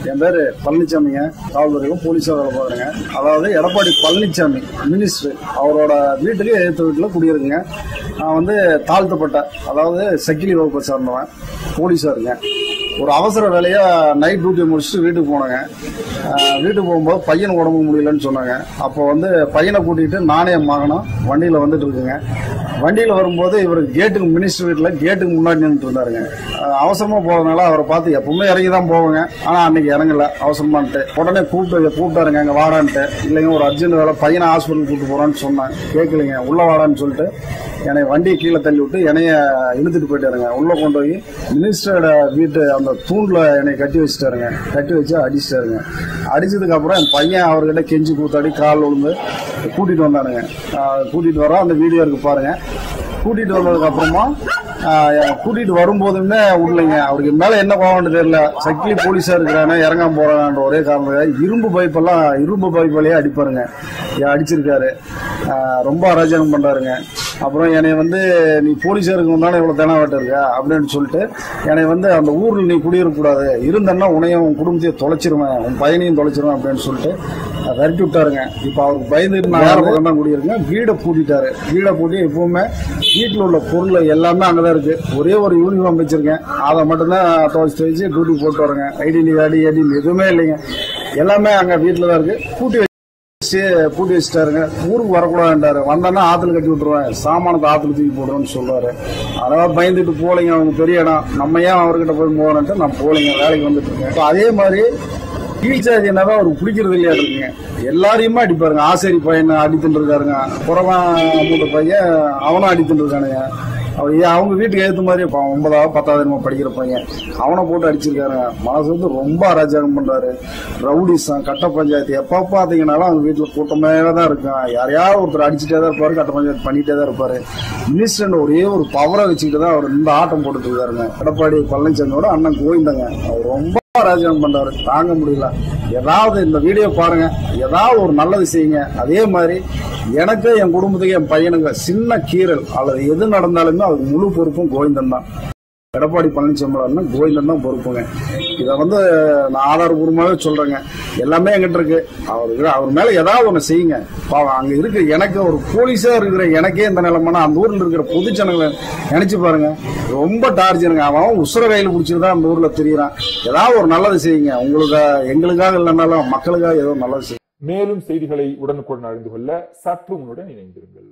என் பேரு பழனிசாமிங்க. காவல்துறையும் போலீஸா வேலை பாக்குறேங்க. அதாவது எடப்பாடி பழனிசாமி மினிஸ்டர் அவரோட வீட்டுக்கு எதிர்த்த வீட்டுல குடியிருக்குங்க. நான் வந்து தாழ்த்தப்பட்ட, அதாவது சக்கிலி வகுப்பை சார்ந்தவன், போலீஸா இருக்கேன். ஒரு அவசர வேலையா நைட் டியூட்டி முடிச்சுட்டு வீட்டுக்கு போனேங்க. வீட்டுக்கு போகும்போது பையன் உடம்பு முடியலன்னு சொன்னாங்க. அப்போ வந்து பையனை கூட்டிட்டு நானே மகனும் வண்டியில வந்துட்டு இருக்குங்க. வண்டியில வரும்போது இவர் கேட்டுக்கு, மினிஸ்டர் வீட்டுல கேட்டுக்கு முன்னாடி நின்றுட்டு இருந்தாருங்க. அவசரமா போறதுனால அவரை பார்த்து எப்பவுமே இறங்கி தான் போவாங்க. ஆனா அன்னைக்கு இறங்கல, அவசரமான்ட்டு உடனே கூப்பிட்டாருங்க, அங்க வாடான்ட்டு. இல்லைங்க ஒரு அர்ஜென்ட் வேலை, பையனை ஹாஸ்பிட்டல் கூப்பிட்டு போறான்னு சொன்னேன். கேட்கலைங்க, உள்ள வாடான்னு சொல்லிட்டு என்னை வண்டியை கீழே தள்ளி விட்டு என்னைய இழுத்துட்டு போயிட்டாருங்க. உள்ள கொண்டு போய் மினிஸ்டரோட வீட்டு அந்த தூண்ல என்னை கட்டி வச்சுட்டாருங்க. கட்டி வச்சு அடிச்சிட்டாருங்க. அடிச்சதுக்கு அப்புறம் என் பையன் அவர்கிட்ட கெஞ்சி கூத்தாடி கால் விழுந்து கூட்டிட்டு வந்தானுங்க. கூட்டிட்டு வரோம், அந்த வீடியோ இருக்கு பாருங்க. கூட்டிட்டு வந்ததுக்கு அப்புறமா கூட்டிட்டு வரும்போதுமே விடலைங்க. அவருக்கு மேல என்ன கோவம்னு தெரியல. சக்கிலி போலீஸா இருக்கிறானே இறங்காம போறான்ற ஒரே காரணம் இரும்பு பைப்பெல்லாம் அடிப்பாருங்க. அடிச்சிருக்காரு. ரொம்ப அராஜகம் பண்றாருங்க. அப்புறம் என்னை வந்து நீ போலீஸா இருக்கணும் தானே இவ்வளவு தெனாவட்ட இருக்க அப்படின்னு சொல்லிட்டு என்னை வந்து அந்த ஊர்ல நீ குடியிருக்கக்கூடாது, இருந்தன்னா உன்னையும் உன் குடும்பத்தையும் தொலைச்சிருவேன், உன் பையனையும் தொலைச்சிருவேன் அப்படின்னு சொல்லிட்டு விரட்டி விட்டாருங்க. இப்ப அவருக்கு பயந்துட்டு நான் வேற பக்கம் தான் குடியிருக்கேன். வீடை பூட்டிட்டாரு. வீடை பூட்டி எப்பவுமே வீட்டுல உள்ள பொருள் எல்லாமே அங்கதான் இருக்கு. ஒரே ஒரு யூனிஃபார்ம் வச்சிருக்கேன், அதை மட்டும்தான் துவைச்சு டியூட்டி போட்டு வரேங்க. ஐடி எதுவுமே இல்லைங்க, எல்லாமே அங்க வீட்டுல தான் இருக்கு. பூட்டி வச்சுட்டாருங்க. ஊருக்கு வரக்கூடாதுன்றாரு. வந்தானா ஆத்துல கட்டி விட்டுருவேன், சாமானத்தை ஆத்துல தூக்கி போடுறோம்னு சொல்லுவாரு. அதெல்லாம் பயந்துட்டு போலிங்க. அவங்க பெரிய இடம், நம்ம ஏன் அவர்கிட்ட போய் போறோன்ட்டு நான் போலிங்க, வேலைக்கு வந்துட்டு இருக்கேன். அதே மாதிரி கீழ்ச்சாதினாதான் அவருக்கு பிடிக்கிறது இல்லையா இருக்குங்க. எல்லாரையுமே அடிப்பாருங்க. ஆசேரி பையனை அடித்துட்டு இருக்காருங்க. புறவன் மூத்த பையன் அவனும் அடித்துட்டு இருக்கானுங்க. அவங்க வீட்டுக்கு ஏற்ற மாதிரி 9வது 10வது படிக்கிற பையன் அவனை போட்டு அடிச்சிருக்காருங்க. மனசு வந்து ரொம்ப அராஜகம் பண்றாரு. ரவுடிசம், கட்ட பஞ்சாயத்து, எப்ப பாத்தீங்கன்னாலும் அவங்க வீட்டுல கூட்டமே தான் இருக்கும். யாரையாவது ஒருத்தர் அடிச்சுட்டே தான் இருப்பாரு, கட்ட பஞ்சாயத்து பண்ணிட்டே தான் இருப்பாரு. மினிஸ்டர் ஒரே ஒரு பவரை வச்சுக்கிட்டு தான் அவர் இந்த ஆட்டம் போட்டுட்டு இருக்காருங்க. எடப்பாடி பழனிசாமியோட அண்ணன் கோவிந்தங்க. அவர் ரொம்ப அராஜகம் பண்றாரு, தாங்க முடியல. ஏதாவது இந்த வீடியோ பாருங்க, ஏதாவது ஒரு நல்லது செய்யுங்க. அதே மாதிரி எனக்கு, என் குடும்பத்துக்கு, என் பையனுக்கு சின்ன கீரல் அல்லது எது நடந்தாலுமே அதுக்கு முழு பொறுப்பும் கோவிந்தன் தான். எடப்பாடி பழனிசாமி கோவிந்தன் தான் பொறுப்புங்க. இதை வந்து நான் ஆதாரபூர்வமாவே சொல்றேங்க. எல்லாமே என்கிட்ட இருக்கு. அவர் மேல ஏதாவது ஒண்ணு செய்யுங்க. அங்க இருக்கு எனக்கு ஒரு போலீஸா இருக்கிற எனக்கே இந்த நிலைமைனா அந்த ஊர்ல இருக்கிற பொது ஜனங்களை நினைச்சு பாருங்க. ரொம்ப டார்ச்சருங்க. அவன் உசுர கையில பிடிச்சிருந்தா அந்த ஊர்ல தெரியுறான். ஏதாவது ஒரு நல்லது செய்யுங்க. உங்களுக்கு, எங்களுக்காக இல்லைனாலும் மக்களுக்காக ஏதோ நல்லது செய்யுங்க. மேலும் செய்திகளை உடனுக்குடன் அறிந்து கொள்ள சற்று முன்னுடன் இணைந்திருங்கள்.